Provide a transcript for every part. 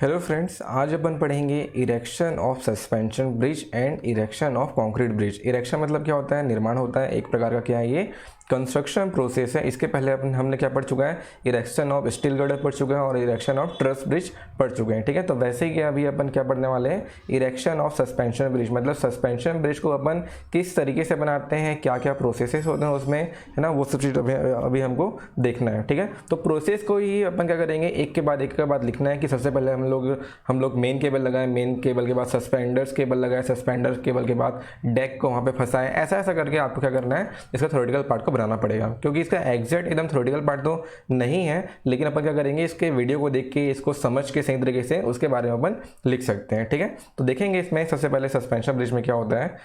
Hello friends, आज अपन पढ़ेंगे erection of suspension bridge and erection of concrete bridge. Erection मतलब क्या होता है? निर्माण होता है एक प्रकार का। क्या है ये? कंस्ट्रक्शन प्रोसेस है। इसके पहले हमने क्या पढ़ चुका है? इरेक्शन ऑफ स्टील गर्डर पढ़ चुका है और इरेक्शन ऑफ ट्रस ब्रिज पढ़ चुके हैं। ठीक है, तो वैसे ही अभी अपन क्या पढ़ने वाले हैं? Erection of suspension bridge. मतलब सस्पेंशन ब्रिज को अपन किस तरीके से बनाते हैं, क्या क्या प्रोसेसेस होते हैं उसमें, है ना, वो सब चीज़ अभी हमको देखना है। ठीक है, तो प्रोसेस को ही अपन क्या करेंगे, एक के बाद लिखना है कि सबसे पहले हम लोग मेन केबल लगाएं, मेन केबल के बाद सस्पेंडर्स केबल लगाए, सस्पेंडर्स केबल के बाद डेक को वहाँ पे फंसाएं। ऐसा ऐसा करके आपको क्या करना है, इसका थ्योरेटिकल पार्ट को बनाना पड़ेगा। क्योंकि इसका एग्जैक्ट एकदम थ्योरेटिकल पार्ट तो नहीं है, लेकिन अपन क्या करेंगे, इसके वीडियो को देख के इसको समझ के सही तरीके से उसके बारे में अपन लिख सकते हैं। ठीक है, तो देखेंगे इसमें सबसे पहले सस्पेंशन ब्रिज में क्या होता है,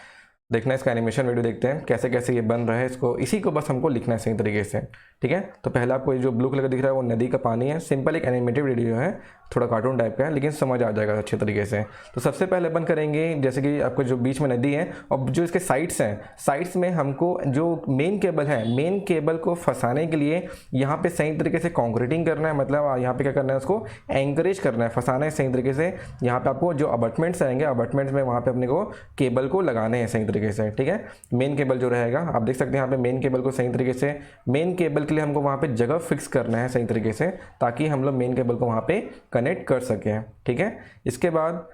देखना है। इसका एनिमेशन वीडियो देखते हैं कैसे कैसे ये बन रहा है। इसको इसी को बस हमको लिखना है सही तरीके से। ठीक है, तो पहले आपको ये जो ब्लू कलर का दिख रहा है वो नदी का पानी है। सिंपल एक एनिमेटेड वीडियो है, थोड़ा कार्टून टाइप का है, लेकिन समझ आ जाएगा अच्छे तरीके से। तो सबसे पहले अपन करेंगे, जैसे कि आपको जो बीच में नदी है और जो इसके साइड्स हैं, साइड्स में हमको जो मेन केबल है, मेन केबल को फंसाने के लिए यहाँ पे सही तरीके से कॉन्क्रीटिंग करना है। मतलब यहाँ पे क्या करना है, उसको एंकरेज करना है, फंसाना है सही तरीके से। यहाँ पे आपको जो अबटमेंट्स आएंगे, अबटमेंट्स में वहाँ पे अपने को केबल को लगाने हैं सही तरीके से। ठीक है, मेन केबल जो रहेगा, आप देख सकते हैं यहाँ पे मेन केबल को सही तरीके से, मेन केबल के लिए हमको वहाँ पे जगह फिक्स करना है सही तरीके से, ताकि हम लोग मेन केबल को वहाँ पे कनेक्ट कर सकें। ठीक है, इसके बाद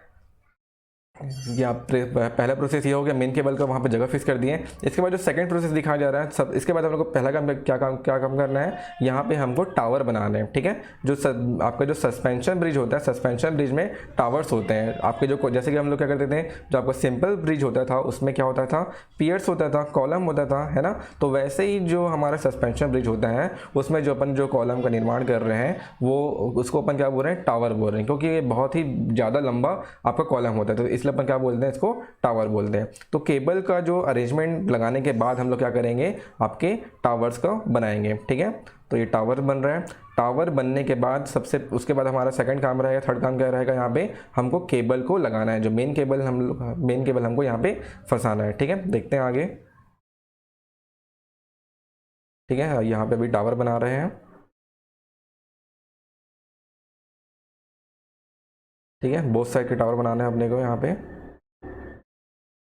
या पहला प्रोसेस ये हो गया, मेन केबल का वहाँ पे जगह फिक्स कर दिए। इसके बाद जो सेकंड प्रोसेस दिखाया जा रहा है सब, इसके बाद हम लोग को पहला काम क्या काम करना है, यहाँ पे हमको टावर बनाना है। ठीक है, जो आपका जो सस्पेंशन ब्रिज होता है, सस्पेंशन ब्रिज में टावर्स होते हैं आपके, जो जैसे कि हम लोग क्या करते थे, जो आपका सिंपल ब्रिज होता था उसमें क्या होता था, पियर्स होता था, कॉलम होता था, है ना। तो वैसे ही जो हमारा सस्पेंशन ब्रिज होता है उसमें जो अपन जो कॉलम का निर्माण कर रहे हैं वो उसको अपन क्या बोल रहे हैं, टावर बोल रहे हैं। क्योंकि ये बहुत ही ज़्यादा लंबा आपका कॉलम होता है, तो इसलिए अपन क्या बोलते हैं, इसको टावर बोलते हैं। तो केबल का जो अरेंजमेंट लगाने के बाद हम लोग क्या करेंगे, आपके टावर्स को बनाएंगे। ठीक है, तो ये टावर बन रहा है। टावर बनने के बाद सबसे उसके बाद हमारा सेकंड काम रहेगा, थर्ड काम क्या रहेगा, यहाँ पे हमको केबल को लगाना है। जो मेन केबल हमको यहाँ पे फंसाना है। ठीक है, देखते हैं आगे। ठीक है, यहाँ पे अभी टावर बना रहे हैं। ठीक है, बोथ साइड के टावर बनाना है अपने को यहाँ पे।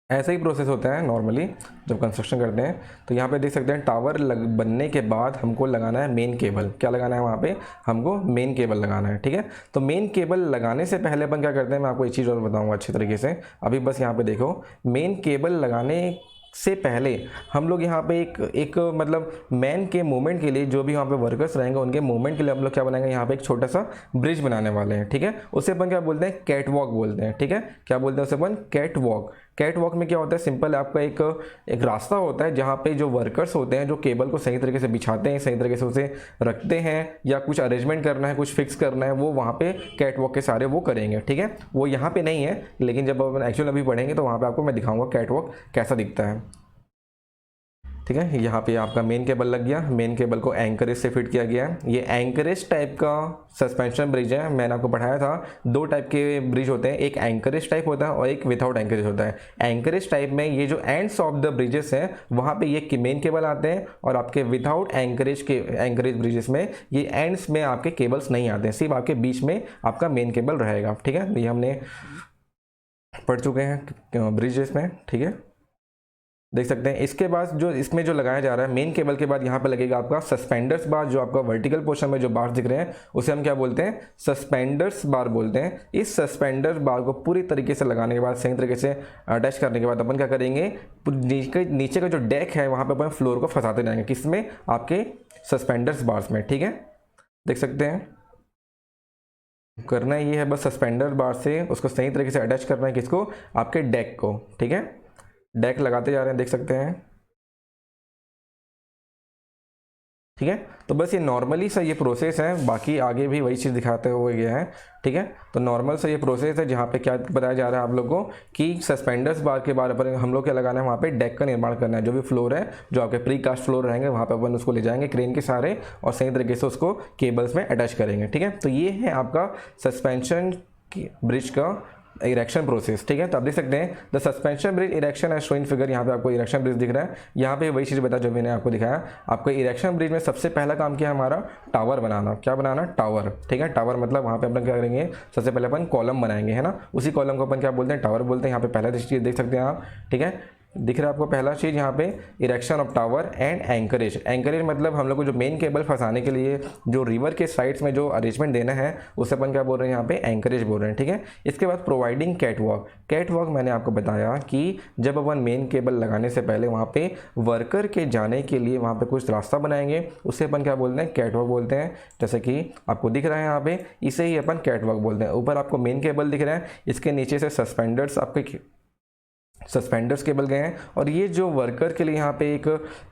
ऐसा ही प्रोसेस होता है नॉर्मली जब कंस्ट्रक्शन करते हैं। तो यहाँ पे देख सकते हैं टावर बनने के बाद हमको लगाना है मेन केबल। क्या लगाना है वहाँ पे, हमको मेन केबल लगाना है। ठीक है, तो मेन केबल लगाने से पहले अपन क्या करते हैं, मैं आपको एक चीज़ और बताऊँगा अच्छे तरीके से। अभी बस यहाँ पे देखो, मेन केबल लगाने से पहले हम लोग यहाँ पे एक मतलब मैन के मूवमेंट के लिए, जो भी वहाँ पे वर्कर्स रहेंगे उनके मूवमेंट के लिए हम लोग क्या बनाएंगे, यहाँ पे एक छोटा सा ब्रिज बनाने वाले हैं। ठीक है, उसे अपन क्या बोलते हैं, कैट वॉक बोलते हैं। ठीक है, क्या बोलते हैं उसे अपन, कैट वॉक। कैट वॉक में क्या होता है, सिंपल आपका एक रास्ता होता है जहाँ पे जो वर्कर्स होते हैं जो केबल को सही तरीके से बिछाते हैं, सही तरीके से उसे रखते हैं, या कुछ अरेंजमेंट करना है, कुछ फिक्स करना है, वो वहाँ पे कैट वॉक के सारे वो करेंगे। ठीक है, वो यहाँ पे नहीं है, लेकिन जब अपन एक्चुअल अभी पढ़ेंगे तो वहाँ पे आपको मैं दिखाऊंगा कैट वॉक कैसा दिखता है। ठीक है, यहाँ पे आपका मेन केबल लग गया, मेन केबल को एंकरेज से फिट किया गया है। ये एंकरेज टाइप का सस्पेंशन ब्रिज है। मैंने आपको पढ़ाया था दो टाइप के ब्रिज होते हैं, एक एंकरेज टाइप होता है और एक विदाउट एंकरेज होता है। एंकरेज टाइप में ये जो एंड्स ऑफ द ब्रिजेस हैं वहाँ पे ये मेन केबल आते हैं, और आपके विदाउट एंकरेज ब्रिजेस में ये एंड्स में आपके केबल्स नहीं आते हैं, सिर्फ आपके बीच में आपका मेन केबल रहेगा। ठीक है, ये हमने पढ़ चुके हैं ब्रिजेस में। ठीक है, देख सकते हैं। इसके बाद जो इसमें जो लगाया जा रहा है मेन केबल के बाद यहाँ पे लगेगा आपका सस्पेंडर्स बार। जो आपका वर्टिकल पोर्शन में जो बार दिख रहे हैं उसे हम क्या बोलते हैं, सस्पेंडर्स बार बोलते हैं। इस सस्पेंडर बार को पूरी तरीके से लगाने के बाद, सही तरीके से अटैच करने के बाद अपन क्या करेंगे, नीचे का जो डेक है वहाँ पे अपन फ्लोर को फंसाते जाएंगे, किसमें, आपके सस्पेंडर्स बार्स में। ठीक है, देख सकते हैं। करना ये है बस, सस्पेंडर बार से उसको सही तरीके से अटैच करना है, किसको, आपके डेक को। ठीक है, डेक लगाते जा रहे हैं, देख सकते हैं। ठीक है, तो बस ये नॉर्मली सा ये प्रोसेस है, बाकी आगे भी वही चीज़ दिखाते हुए गया है। ठीक है, तो नॉर्मल सा ये प्रोसेस है जहाँ पे क्या बताया जा रहा है आप लोगों को कि सस्पेंडर्स बार के बार पर हम लोग क्या लगाना है, वहाँ पे डेक का निर्माण करना है। जो भी फ्लोर है, जो आपके प्री कास्ट फ्लोर रहेंगे, वहाँ पे अपन उसको ले जाएंगे क्रेन के सहारे और सही तरीके से उसको केबल्स में अटैच करेंगे। ठीक है, तो ये है आपका सस्पेंशन ब्रिज का इरेक्शन प्रोसेस, ठीक है। तो आप देख सकते हैं द सस्पेंशन ब्रिज इरेक्शन है शोइन फिगर, यहाँ पे आपको इरेक्शन ब्रिज दिख रहा है। यहाँ पे वही चीज़ बता जो मैंने आपको दिखाया। आपको इरेक्शन ब्रिज में सबसे पहला काम क्या है हमारा, टावर बनाना। क्या बनाना, टावर, ठीक है। टावर मतलब वहाँ पे अपन क्या करेंगे, सबसे पहले अपन कॉलम बनाएंगे, है ना। उसी कॉलम को अपन क्या बोलते हैं, टावर बोलते हैं। यहाँ पे पहला चीज़ देख सकते हैं आप, ठीक है, दिख रहा है आपको पहला चीज़ यहाँ पे erection of tower and anchorage. Anchorage मतलब हम लोग को जो मेन केबल फंसाने के लिए जो रिवर के साइड्स में जो अरेंजमेंट देना है उसे अपन क्या बोल रहे हैं, यहाँ पे एंकरेज बोल रहे हैं, ठीक है। इसके बाद प्रोवाइडिंग कैटवॉक। कैटवॉक मैंने आपको बताया कि जब अपन मेन केबल लगाने से पहले वहाँ पे वर्कर के जाने के लिए वहाँ पे कुछ रास्ता बनाएंगे, उसे अपन क्या बोलते हैं, कैटवॉक बोलते हैं। जैसे कि आपको दिख रहा है यहाँ पे, इसे ही अपन कैटवॉक बोलते हैं। ऊपर आपको मेन केबल दिख रहा है, इसके नीचे से सस्पेंडर्स आपके सस्पेंडर्स केबल गए हैं, और ये जो वर्कर के लिए यहाँ पे एक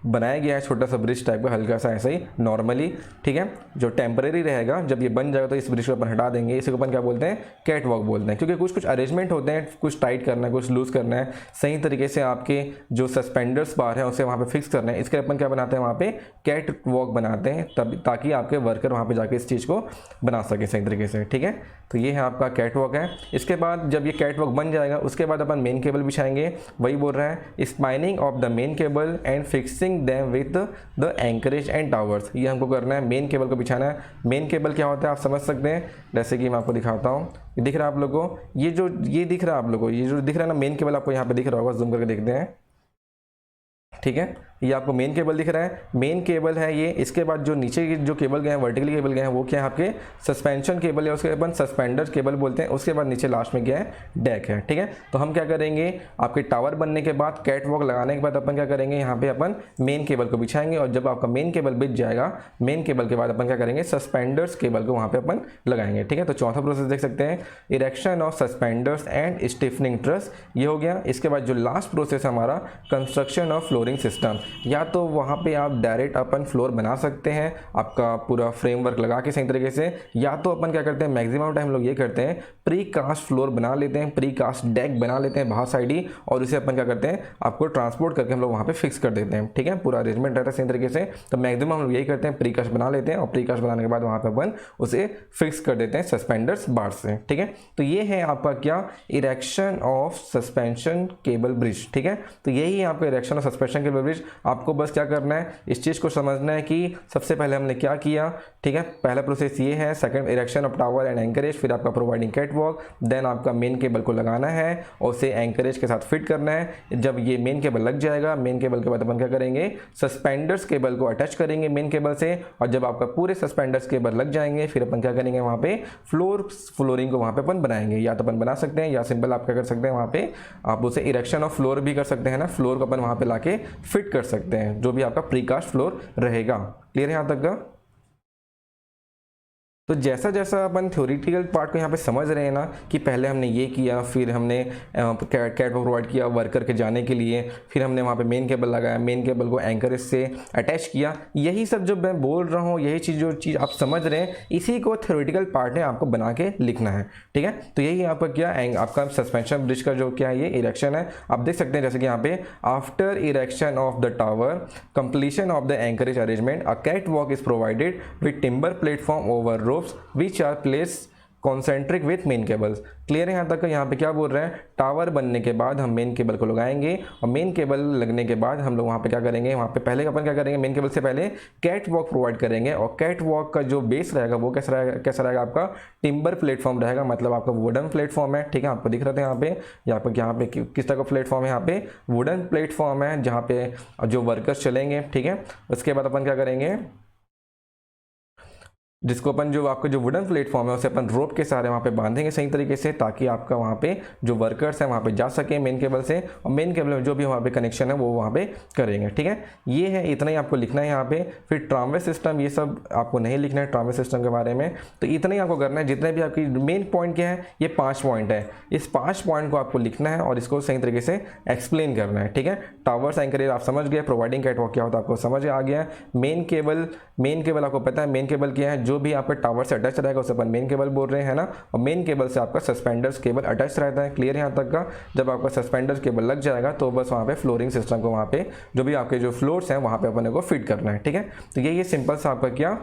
बनाया गया है छोटा सा ब्रिज टाइप का, हल्का सा ऐसा ही नॉर्मली, ठीक है, जो टेम्परेरी रहेगा। जब ये बन जाएगा तो इस ब्रिज को अपन हटा देंगे, इसे अपन क्या बोलते हैं, कैट वॉक बोलते हैं। क्योंकि कुछ अरेंजमेंट होते हैं, कुछ टाइट करना है, कुछ लूज करना है, सही तरीके से आपके जो सस्पेंडर्स बार है उसे वहाँ पे फिक्स करना है। इसके अपन क्या बनाते हैं, वहाँ पे कैट वॉक बनाते हैं, तब ताकि आपके वर्कर वहाँ पे जाके इस चीज़ को बना सके सही तरीके से, ठीक है। तो ये है आपका कैट वॉक है। इसके बाद जब ये कैट वॉक बन जाएगा उसके बाद अपन मेन केबल बिछाएंगे। वही बोल रहा है spinning of the main cable and fixing them with the anchorage and towers. ये हमको करना है, मेन केबल को बिछाना है। मेन केबल क्या होता है आप समझ सकते हैं, जैसे कि मैं आपको दिखाता हूँ। ये दिख रहा है आप लोगों को, ये दिख रहा है आप लोगों को, ये जो दिख रहा है ना मेन केबल, आपको यहाँ पे दिख रहा होगा, जूम करके देखते हैं, ठीक है। ये आपको मेन केबल दिख रहा है, मेन केबल है ये। इसके बाद जो नीचे की जो केबल गए हैं, वर्टिकली केबल गए हैं, वो क्या है आपके सस्पेंशन केबल है, उसके अपन सस्पेंडर केबल बोलते हैं। उसके बाद नीचे लास्ट में क्या है, डेक है, ठीक है। तो हम क्या करेंगे, आपके टावर बनने के बाद कैट वॉक लगाने के बाद अपन क्या करेंगे, यहाँ पे अपन मेन केबल को बिछाएंगे, और जब आपका मेन केबल बिछ जाएगा, मेन केबल के बाद अपन क्या करेंगे, सस्पेंडर्स केबल को वहाँ पे अपन लगाएंगे, ठीक है। तो चौथा प्रोसेस देख सकते हैं, erection of suspenders and stiffening truss, ये हो गया। इसके बाद जो लास्ट प्रोसेस है हमारा, कंस्ट्रक्शन ऑफ फ्लोरिंग सिस्टम। या तो वहाँ पे आप डायरेक्ट अपन फ्लोर बना सकते हैं आपका पूरा फ्रेमवर्क लगा के सही तरीके से, या तो अपन क्या करते हैं, मैक्सिमम टाइम लोग ये करते हैं, प्री कास्ट फ्लोर बना लेते हैं, प्री कास्ट डेक बना लेते हैं बाहर साइड ही, और उसे अपन क्या करते हैं, आपको ट्रांसपोर्ट करके हम लोग वहाँ पे फिक्स कर देते हैं, ठीक है। पूरा अरेंजमेंट रहता है सही तरीके से। तो मैक्सिमम हम लोग यही करते हैं, प्री कास्ट बना लेते हैं, और प्री कास्ट बनाने के बाद वहाँ पे अपन उसे फिक्स कर देते हैं सस्पेंडर्स बार से, ठीक है। तो ये है आपका क्या, erection of suspension cable bridge, ठीक है। तो यही है आपका erection of suspension cable bridge. आपको बस क्या करना है, इस चीज़ को समझना है कि सबसे पहले हमने क्या किया, ठीक है। पहला प्रोसेस ये है, second erection of tower and anchorage, फिर आपका प्रोवाइडिंग कैटवॉक, देन आपका मेन केबल को लगाना है और उसे एंकरेज के साथ फिट करना है। जब ये मेन केबल लग जाएगा, मेन केबल के बाद अपन क्या करेंगे, सस्पेंडर्स केबल को अटैच करेंगे मेन केबल से, और जब आपका पूरे सस्पेंडर्स केबल लग जाएंगे, फिर अपन क्या करेंगे, वहाँ पे फ्लोरिंग को वहाँ पे अपन बनाएंगे। या तो अपन बना सकते हैं, या सिंपल आप क्या कर सकते हैं, वहाँ पे आप उसे इरेक्शन ऑफ फ्लोर भी कर सकते हैं ना, फ्लोर को अपन वहाँ पे लाके फिट कर सकते हैं, जो भी आपका प्रीकास्ट फ्लोर रहेगा। क्लियर है यहाँ तक का। तो जैसा जैसा अपन थ्योरेटिकल पार्ट को यहाँ पे समझ रहे हैं ना, कि पहले हमने ये किया, फिर हमने कैट प्रोवाइड किया वर्कर के जाने के लिए, फिर हमने वहाँ पे मेन केबल लगाया, मेन केबल को एंकरेज से अटैच किया, यही सब जो मैं बोल रहा हूँ, यही चीज़ जो चीज़ आप समझ रहे हैं, इसी को थ्योरेटिकल पार्ट में आपको बना के लिखना है, ठीक है। तो यही आपका क्या, आपका सस्पेंशन ब्रिज का जो क्या है, ये इरेक्शन है। आप देख सकते हैं जैसे कि यहाँ पे, after erection of the tower, completion of the anchorage arrangement, a catwalk is provided with timber platform over which are placed concentric with main cables। Clear है यहाँ तक। यहाँ पे क्या बोल रहे हैं, टावर बनने के बाद हम मेन केबल को लगाएंगे, और मेन केबल लगने के बाद हम लोग वहाँ पे क्या करेंगे, वहाँ पे पहले अपन क्या करेंगे, मेन केबल से पहले कैट वॉक प्रोवाइड करेंगे, और कैट वॉक का जो बेस रहेगा वो कैसा रहेगा आपका, टिम्बर प्लेटफॉर्म रहेगा, मतलब आपका वुडन प्लेटफॉर्म है, ठीक है। आपको दिख रहा था यहाँ पे, यहाँ पे किस तरह का प्लेटफॉर्म है, यहाँ पे वुडन प्लेटफॉर्म है, जहाँ पे जो वर्कर्स चलेंगे, ठीक है। उसके बाद अपन क्या करेंगे, जिसको अपन जो आपका जो वुडन प्लेटफॉर्म है उसे अपन रोप के सहारे वहाँ पे बांधेंगे सही तरीके से, ताकि आपका वहाँ पे जो वर्कर्स हैं वहाँ पे जा सके मेन केबल से, और मेन केबल में जो भी वहाँ पे कनेक्शन है वो वहाँ पे करेंगे, ठीक है। ये है, इतना ही आपको लिखना है यहाँ पे। फिर ट्रांवे सिस्टम, ये सब आपको नहीं लिखना है ट्रांवे सिस्टम के बारे में, तो इतना ही आपको करना है। जितने भी आपकी मेन पॉइंट क्या है, ये 5 पॉइंट है, इस 5 पॉइंट को आपको लिखना है और इसको सही तरीके से एक्सप्लेन करना है, ठीक है। टावर्स एंकरेज आप समझ गए, प्रोवाइडिंग कैटवॉक क्या होता है आपको समझ आ गया। मेन केबल आपको पता है, मेन केबल क्या है, जो भी आपका टावर से अटैच रहेगा उसे अपन मेन केबल बोल रहे हैं ना, और मेन केबल से आपका सस्पेंडर्स केबल अटैच रहता है। क्लियर है यहाँ तक का। जब आपका सस्पेंडर्स केबल लग जाएगा तो बस वहाँ पे फ्लोरिंग सिस्टम को, वहाँ पे जो भी आपके जो फ्लोर्स हैं वहाँ पे अपन को फिट करना है, ठीक है। तो ये सिंपल सा आपका क्या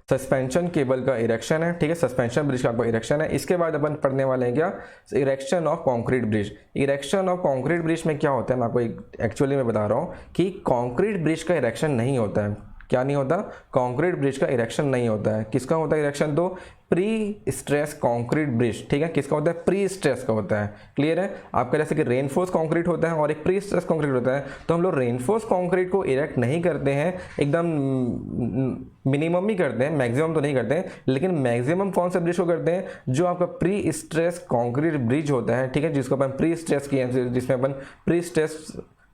सस्पेंशन केबल का इरेक्शन है, ठीक है, सस्पेंशन ब्रिज का आपका इरेक्शन है। इसके बाद अपन पढ़ने वाले हैं क्या, erection of concrete bridge. Erection of concrete bridge में क्या होता है, मैं आपको एक्चुअली मैं बता रहा हूँ कि कंक्रीट ब्रिज का इरेक्शन नहीं होता है। क्या नहीं होता, कंक्रीट ब्रिज का इरेक्शन नहीं होता है। किसका होता है इरेक्शन, तो प्री स्ट्रेस कंक्रीट ब्रिज, ठीक है, किसका होता है, प्री स्ट्रेस का होता है। क्लियर है आपका, जैसे कि रेनफोर्स कंक्रीट होता है और एक प्री स्ट्रेस कंक्रीट होता है। तो हम लोग रेनफोर्स कंक्रीट को इरेक्ट नहीं करते हैं, एकदम मिनिमम ही करते हैं, मैक्सिमम तो नहीं करते हैं, लेकिन मैक्सिमम कौन सा ब्रिज को करते हैं, जो आपका प्री स्ट्रेस कंक्रीट ब्रिज होता है, ठीक है, जिसको अपन प्री स्ट्रेस किए, जिसमें अपन प्री स्ट्रेस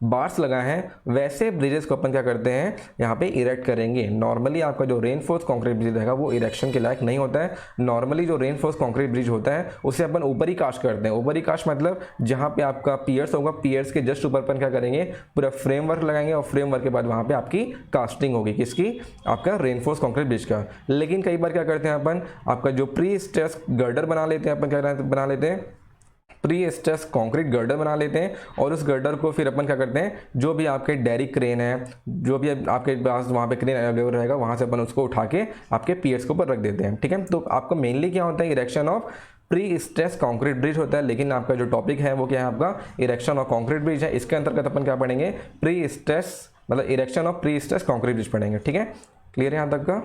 बार्स लगाए हैं, वैसे ब्रिजेस को अपन क्या करते हैं यहाँ पे इरेक्ट करेंगे। नॉर्मली आपका जो रेनफोर्स कंक्रीट ब्रिज रहेगा वो इरेक्शन के लायक नहीं होता है। नॉर्मली जो रेनफोर्स कंक्रीट ब्रिज होता है उसे अपन ऊपर ही कास्ट करते हैं। ऊपर ही कास्ट मतलब जहाँ पे आपका पियर्स होगा, पियर्स के जस्ट ऊपर अपन क्या करेंगे, पूरा फ्रेमवर्क लगाएंगे और फ्रेमवर्क के बाद वहाँ पे आपकी कास्टिंग होगी, किसकी, आपका रेनफोर्स कंक्रीट ब्रिज का। लेकिन कई बार क्या करते हैं अपन, आपका जो प्री स्ट्रेस गर्डर बना लेते हैं, अपन क्या बना लेते हैं, प्री स्ट्रेस कंक्रीट गर्डर बना लेते हैं और उस गर्डर को फिर अपन क्या करते हैं, जो भी आपके डेरी क्रेन है, जो भी आपके पास वहाँ पे क्रेन अवेलेबल रहेगा, वहाँ से अपन उसको उठा के आपके पियर्स के ऊपर रख देते हैं, ठीक है। तो आपको मेनली क्या होता है, erection of prestress concrete bridge होता है। लेकिन आपका जो टॉपिक है वो क्या है, आपका इरेक्शन ऑफ कंक्रीट ब्रिज है। इसके अंतर्गत अपन क्या पढ़ेंगे, प्री स्ट्रेस मतलब erection of prestress concrete bridge पढ़ेंगे, ठीक है। क्लियर है यहाँ तक का,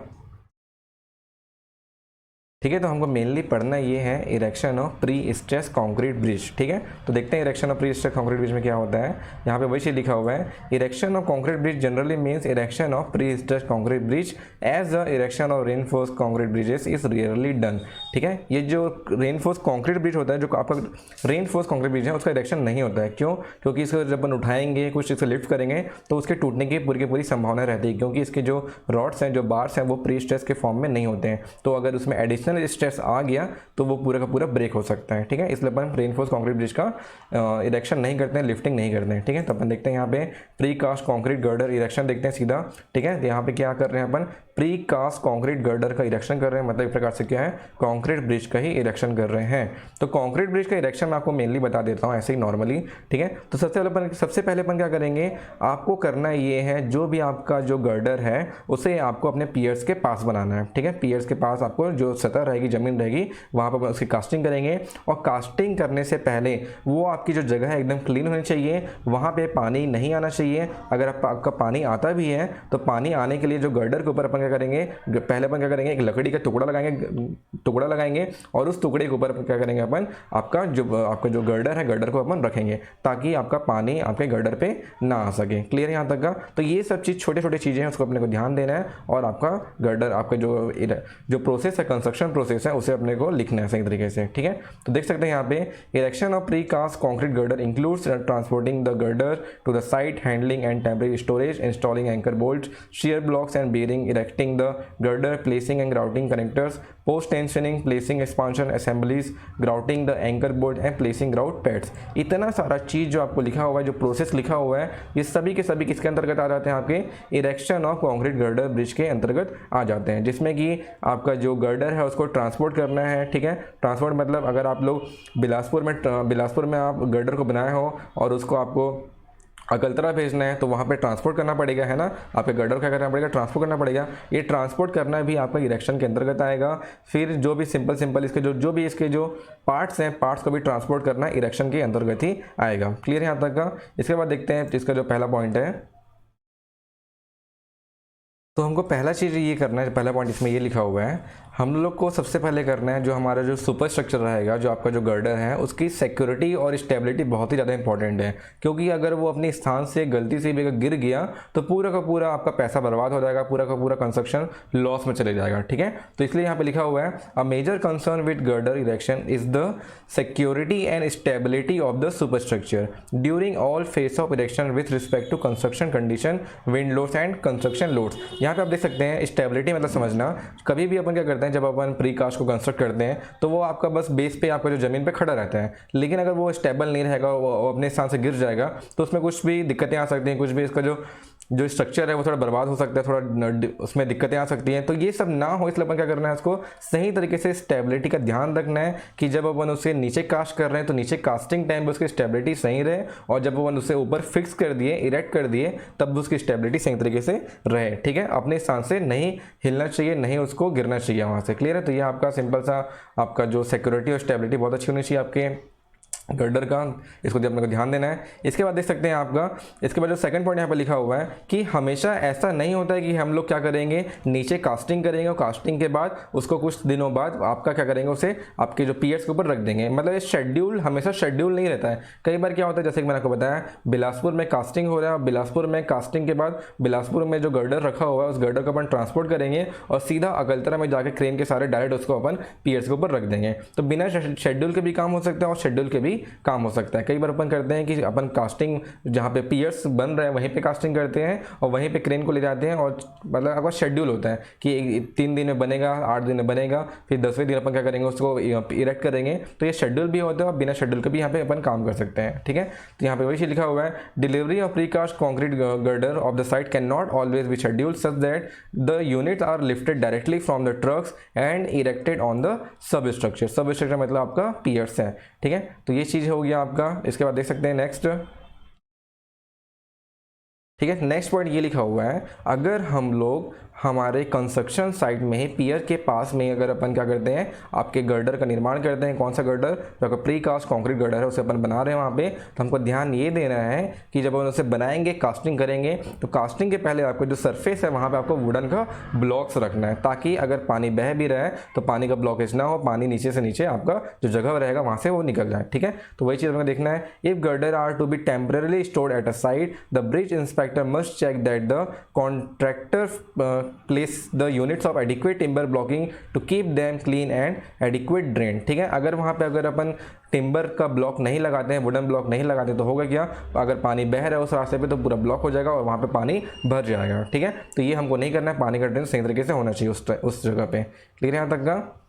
ठीक है। तो हमको मेनली पढ़ना ये है erection of prestress concrete bridge, ठीक है। तो देखते हैं erection of prestress concrete bridge में क्या होता है। यहाँ पे वही चीज लिखा हुआ है, erection of concrete bridge generally means erection of prestress concrete bridge as the erection of reinforce concrete bridges is rarely done, ठीक है। ये जो रेनफोर्स कंक्रीट ब्रिज होता है, जो आपका रेनफोर्स कंक्रीट ब्रिज है, उसका इरेक्शन नहीं होता है। क्यों, क्योंकि इसको जब अपन उठाएंगे, कुछ इसे लिफ्ट करेंगे तो उसके टूटने की पूरी संभावना रहती है, क्योंकि इसके जो रॉड्स हैं, जो बार्स हैं, वो प्री स्ट्रेस के फॉर्म में नहीं होते हैं। तो अगर उसमें एडिशनल स्ट्रेस आ गया तो वो पूरा का पूरा ब्रेक हो सकता है, ठीक है। इसलिए अपन रेनफोर्स कंक्रीट ब्रिज का इरेक्शन नहीं करते हैं, लिफ्टिंग नहीं करते हैं, ठीक है। तो अपन देखते हैं यहाँ पे precast concrete girder erection देखते हैं सीधा, ठीक है। यहाँ पे क्या कर रहे हैं अपन, प्री कास्ट कंक्रीट गर्डर का इरेक्शन कर रहे हैं, मतलब एक प्रकार से क्या है, कंक्रीट ब्रिज का ही इरेक्शन कर रहे हैं। तो कंक्रीट ब्रिज का इरेक्शन मैं आपको मेनली बता देता हूँ ऐसे ही नॉर्मली, ठीक है। तो सबसे पहले अपन क्या करेंगे, आपको करना ये है, जो भी आपका जो गर्डर है उसे आपको अपने पियर्स के पास बनाना है, ठीक है। पियर्स के पास आपको जो सतह रहेगी, जमीन रहेगी, वहाँ पर उसकी कास्टिंग करेंगे। और कास्टिंग करने से पहले वो आपकी जो जगह है एकदम क्लीन होनी चाहिए, वहाँ पे पानी नहीं आना चाहिए। अगर आपका पानी आता भी है तो पानी आने के लिए जो गर्डर के ऊपर अपन क्या करेंगे, पहले अपन क्या करेंगे, एक लकड़ी का टुकड़ा लगाएंगे और उस टुकड़े के ऊपर अपन क्या करेंगे, अपन आपका जो गर्डर है, गर्डर को अपन रखेंगे ताकि आपका पानी आपके गर्डर पे ना आ सके। क्लियर है यहाँ तक का। तो ये सब चीज़ छोटे छोटे चीज़ें हैं, उसको अपने को ध्यान देना है और आपका गर्डर, आपका जो प्रोसेस है, कंस्ट्रक्शन प्रोसेस है, उसे अपने को लिखना है सही तरीके से, ठीक है। तो देख सकते हैं यहाँ पे, erection of precast concrete girder includes transporting the girder to the site, handling and temporary storage, installing anchor bolts, shear blocks and bearing, erecting the girder, placing and grouting connectors, post tensioning, placing expansion assemblies, grouting the anchor bolt and placing grout pads। इतना सारा चीज़ जो आपको लिखा हुआ है, जो process लिखा हुआ है, ये सभी के सभी किसके अंतर्गत आ जाते हैं, आपके erection of concrete girder bridge के अंतर्गत आ जाते हैं। जिसमें कि आपका जो गर्डर है उसको ट्रांसपोर्ट करना है, ठीक है। ट्रांसपोर्ट मतलब अगर आप लोग बिलासपुर में आप गर्डर को बनाए हो और उसको आपको अकलतरा भेजना है तो वहाँ पे ट्रांसपोर्ट करना पड़ेगा, है ना। आपके गर्डर क्या करना पड़ेगा, ट्रांसपोर्ट करना पड़ेगा। ये ट्रांसपोर्ट करना भी आपका इरेक्शन के अंतर्गत आएगा। फिर जो भी सिंपल इसके जो पार्ट्स हैं, पार्ट्स को भी ट्रांसपोर्ट करना इरेक्शन के अंतर्गत ही आएगा। क्लियर है यहाँ तक का। इसके बाद देखते हैं इसका जो पहला पॉइंट है, तो हमको पहला चीज़ ये करना है, पहला पॉइंट इसमें ये लिखा हुआ है, हम लोग को सबसे पहले करना है, जो हमारा जो सुपर स्ट्रक्चर रहेगा, जो आपका जो गर्डर है, उसकी सिक्योरिटी और स्टेबिलिटी बहुत ही ज़्यादा इंपॉर्टेंट है। क्योंकि अगर वो अपने स्थान से गलती से भी अगर गिर गया तो पूरा का पूरा आपका पैसा बर्बाद हो जाएगा, पूरा का पूरा कंस्ट्रक्शन लॉस में चले जाएगा, ठीक है। तो इसलिए यहाँ पे लिखा हुआ है, a major concern with girder erection is the security and stability of the superstructure during all phase of erection with respect to construction condition, wind loads and construction loads. यहाँ पे आप देख सकते हैं स्टेबिलिटी मतलब समझना, कभी भी अपन क्या करते हैं, जब अपन प्री कास्ट को कंस्ट्रक्ट करते हैं तो वो आपका बस बेस पे आपका जो जमीन पे खड़ा रहता है। लेकिन अगर वो स्टेबल नहीं रहेगा, वो अपने स्थान से गिर जाएगा तो उसमें कुछ भी दिक्कतें आ सकती हैं, कुछ भी इसका जो जो स्ट्रक्चर है वो थोड़ा बर्बाद हो सकता है, थोड़ा उसमें दिक्कतें आ सकती हैं। तो ये सब ना हो इसलिए अपन क्या करना है, उसको सही तरीके से स्टेबिलिटी का ध्यान रखना है कि जब अपन उसे नीचे कास्ट कर रहे हैं तो नीचे कास्टिंग टाइम पर उसकी स्टेबिलिटी सही रहे, और जब अपन उसे ऊपर फिक्स कर दिए, इरेक्ट कर दिए, तब उसकी स्टेबिलिटी सही तरीके से रहे। ठीक है, अपने स्थान से नहीं हिलना चाहिए, नहीं उसको गिरना चाहिए वहाँ से। क्लियर है? तो ये आपका सिंपल सा आपका जो सिक्योरिटी और स्टेबिलिटी बहुत अच्छी होनी चाहिए आपके गर्डर का, इसको अपने को ध्यान देना है। इसके बाद देख सकते हैं आपका, इसके बाद जो सेकंड पॉइंट यहाँ पे लिखा हुआ है कि हमेशा ऐसा नहीं होता है कि हम लोग क्या करेंगे, नीचे कास्टिंग करेंगे और कास्टिंग के बाद उसको कुछ दिनों बाद आपका क्या करेंगे, उसे आपके जो पियर्स के ऊपर रख देंगे। मतलब ये शेड्यूल हमेशा शेड्यूल नहीं रहता है। कई बार क्या होता है, जैसे कि मैंने आपको बताया बिलासपुर में कास्टिंग हो रहा है, बिलासपुर में कास्टिंग के बाद बिलासपुर में जो गर्डर रखा हुआ है उस गर्डर को अपन ट्रांसपोर्ट करेंगे और सीधा अगलतरा में जाकर क्रेन के सारे डायरेक्ट उसको अपन पियर्स के ऊपर रख देंगे। तो बिना शेड्यूल के भी काम हो सकता है और शेड्यूल के भी काम हो सकता है। कई बार अपन करते हैं कि अपन कास्टिंग जहाँ पे पियर्स बन रहे हैं वहीं पे कास्टिंग करते हैं और वहीं पे क्रेन को ले जाते हैं, और मतलब आपका शेड्यूल होता है कि 3 दिन में बनेगा, 8 दिन में बनेगा, फिर 10वें दिन अपन क्या करेंगे, उसको इरेक्ट करेंगे। तो ये शेड्यूल भी होता है और बिना शेड्यूल के भी यहाँ पे अपन काम कर सकते हैं। ठीक है, तो यहाँ पे वही चीज लिखा हुआ है, delivery of precast concrete girder of the site cannot always be scheduled such that the units are lifted directly from the trucks and erected on the substructure. Substructure मतलब आपका piers है। ठीक है, तो ये चीज हो गया आपका। इसके बाद देख सकते हैं नेक्स्ट, ठीक है, नेक्स्ट पॉइंट ये लिखा हुआ है, अगर हम लोग हमारे कंस्ट्रक्शन साइट में ही पियर के पास में अगर अपन क्या करते हैं, आपके गर्डर का निर्माण करते हैं, कौन सा गर्डर, जो आपका प्री कास्ट कॉन्क्रीट गर्डर है उसे अपन बना रहे हैं वहाँ पे, तो हमको ध्यान ये देना है कि जब अपन उसे बनाएंगे, कास्टिंग करेंगे, तो कास्टिंग के पहले आपको जो सरफेस है वहाँ पे आपको वुडन का ब्लॉक्स रखना है, ताकि अगर पानी बह भी रहा है तो पानी का ब्लॉकेज ना हो, पानी नीचे से नीचे आपका जो जगह रहेगा वहाँ से वो निकल जाए। ठीक है, तो वही चीज़ हमें देखना है। If girder are to be temporary stored at a site, the bridge inspector must check that the contractor place the units of adequate timber blocking to keep them clean and adequate drained। ठीक है, अगर वहाँ पे अगर अपन timber का block नहीं लगाते हैं, वुडन ब्लॉक नहीं लगाते, तो होगा क्या, अगर पानी बह रहा है उस रास्ते पे तो पूरा ब्लॉक हो जाएगा और वहाँ पे पानी भर जाएगा। ठीक है, तो ये हमको नहीं करना है, पानी का ड्रेन सही तरीके से होना चाहिए उस जगह पे। क्लियर है यहाँ तक का?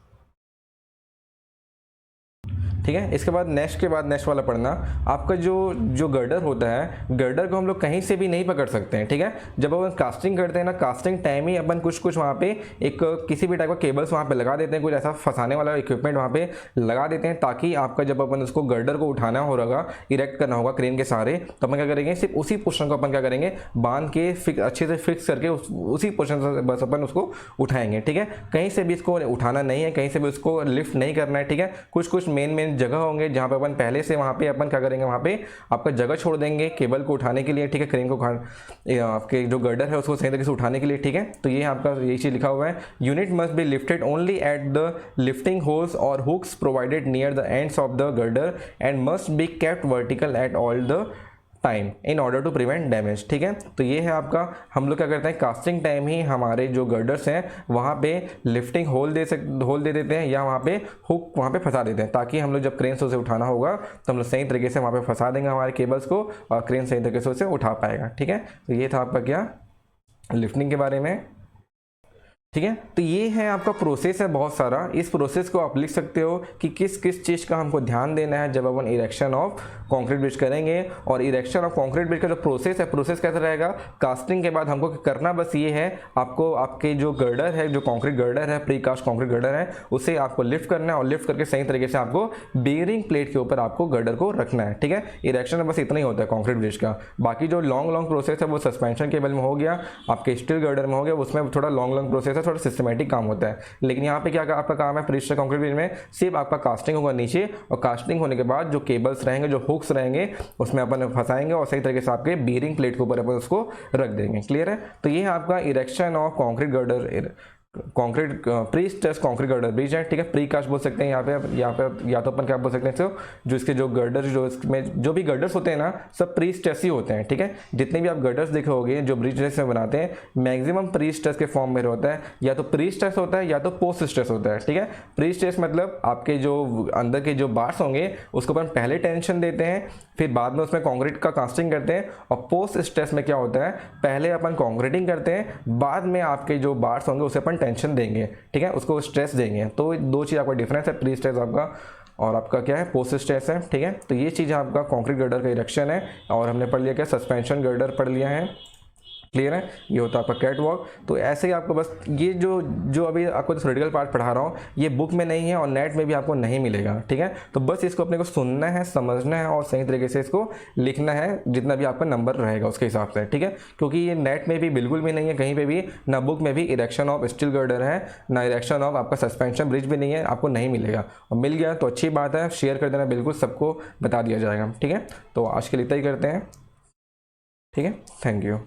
ठीक है, इसके बाद नेक्स्ट वाला पढ़ना, आपका जो गर्डर होता है, गर्डर को हम लोग कहीं से भी नहीं पकड़ सकते हैं। ठीक है, जब अपन कास्टिंग करते हैं ना, कास्टिंग टाइम ही अपन कुछ वहाँ पे एक किसी भी टाइप का केबल्स वहाँ पे लगा देते हैं, कुछ ऐसा फंसाने वाला इक्विपमेंट वहाँ पे लगा देते हैं, ताकि आपका जब अपन उसको गर्डर को उठाना होगा, इरेक्ट करना होगा क्रेन के सहारे, तो अपन क्या करेंगे, सिर्फ उसी पोर्शन को अपन क्या करेंगे, बांध के अच्छे से फिक्स करके उसी पोर्शन से बस अपन उसको उठाएंगे। ठीक है, कहीं से भी इसको उठाना नहीं है, कहीं से भी उसको लिफ्ट नहीं करना है। ठीक है, कुछ मेन जगह होंगे जहां पे अपन पहले से वहां पे अपन क्या करेंगे, वहां पे आपका जगह छोड़ देंगे केबल को उठाने के लिए। ठीक है, क्रेन को आपके जो गर्डर है उसको सही तरीके से उठाने के लिए। ठीक है, तो ये आपका यही चीज लिखा हुआ है, unit must be lifted only at the lifting holes और hooks provided near the ends of the girder and must be kept vertical at all the time in order to prevent damage. ठीक है, तो ये है आपका, हम लोग क्या करते हैं, कास्टिंग टाइम ही हमारे जो गर्डर्स हैं वहाँ पे लिफ्टिंग होल दे देते हैं, या वहाँ पे हुक वहाँ पे फंसा देते हैं, ताकि हम लोग जब क्रेन से उसे उठाना होगा तो हम लोग सही तरीके से वहाँ पे फंसा देंगे हमारे केबल्स को और क्रेन सही तरीके से उसे उठा पाएगा। ठीक है, तो ये था आपका क्या, लिफ्टिंग के बारे में। ठीक है, तो ये है आपका प्रोसेस है बहुत सारा। इस प्रोसेस को आप लिख सकते हो कि किस किस चीज़ का हमको ध्यान देना है जब अपन इरेक्शन ऑफ कॉन्क्रीट ब्रिज करेंगे। और इरेक्शन ऑफ कॉन्क्रीट ब्रिज का जो प्रोसेस है, प्रोसेस कैसा रहेगा, कास्टिंग के बाद हमको करना बस ये है, आपको आपके जो गर्डर है, जो कॉन्क्रीट गर्डर है, प्री कास्ट कॉन्क्रीट गर्डर है, उसे आपको लिफ्ट करना है और लिफ्ट करके सही तरीके से आपको बेयरिंग प्लेट के ऊपर आपको गर्डर को रखना है। ठीक है, इरेक्शन में बस इतना ही होता है कॉन्क्रीट ब्रिज का। बाकी जो लॉन्ग प्रोसेस है वो सस्पेंशन केबल में हो गया, आपके स्टील गर्डर में हो गया, उसमें थोड़ा लॉन्ग प्रोसेस है, थोड़ा सिस्टमेटिक काम होता है। लेकिन यहाँ पे क्या आपका काम है, प्रीस्टर कॉन्क्रीट ब्रिज में सिर्फ आपका कास्टिंग होगा नीचे, और कास्टिंग होने के बाद जो केबल्स रहेंगे, जो हुक्स रहेंगे, उसमें अपन फंसाएंगे और सही तरीके से आपके बेयरिंग प्लेट के ऊपर अपन उसको रख देंगे। क्लियर है, तो ये है आपका erection of concrete girder, concrete pre stress concrete girder bridge है। ठीक है, प्री कास्ट बोल सकते हैं यहाँ पे या तो अपन क्या बोल सकते हैं, जो इसके जो गर्डर, जो इसमें जो भी गर्डर्स होते हैं ना, सब प्री स्ट्रेस ही होते हैं। ठीक है, जितने भी आप गर्डर्स देखे होंगे जो ब्रिज में बनाते हैं, मैक्सिमम प्री स्ट्रेस के फॉर्म में होता है, या तो प्री स्ट्रेस होता है या तो पोस्ट स्ट्रेस होता है। ठीक है, प्री स्ट्रेस मतलब आपके जो अंदर के जो बार्स होंगे उसको अपन पहले टेंशन देते हैं, फिर बाद में उसमें कॉन्क्रीट का कास्टिंग करते हैं। और पोस्ट स्ट्रेस में क्या होता है, पहले अपन कॉन्क्रीटिंग करते हैं, बाद में आपके जो बार्स होंगे उसे अपन टेंशन देंगे। ठीक है, उसको स्ट्रेस देंगे। तो दो चीज़ आपका डिफरेंस है, प्री स्ट्रेस आपका और आपका क्या है, पोस्ट स्ट्रेस है। ठीक है, तो ये चीज़ आपका कॉन्क्रीट गर्डर का इरेक्शन है। और हमने पढ़ लिया क्या, सस्पेंशन गर्डर पढ़ लिया है। क्लियर है, ये होता है आपका कैट वॉक। तो ऐसे ही आपको बस ये जो अभी आपको जो थ्योरेटिकल पार्ट पढ़ा रहा हूँ ये बुक में नहीं है और नेट में भी आपको नहीं मिलेगा, ठीक है। तो बस इसको अपने को सुनना है, समझना है और सही तरीके से इसको लिखना है, जितना भी आपका नंबर रहेगा उसके हिसाब से, ठीक है। क्योंकि ये नेट में भी बिल्कुल भी नहीं है कहीं पे भी, ना बुक में भी इरेक्शन ऑफ स्टील गर्डर है, ना इरेक्शन ऑफ आपका सस्पेंशन ब्रिज भी नहीं है, आपको नहीं मिलेगा। और मिल गया तो अच्छी बात है, शेयर कर देना, बिल्कुल सबको बता दिया जाएगा, ठीक है। तो आज के लिए इतना ही करते हैं, ठीक है। Thank you.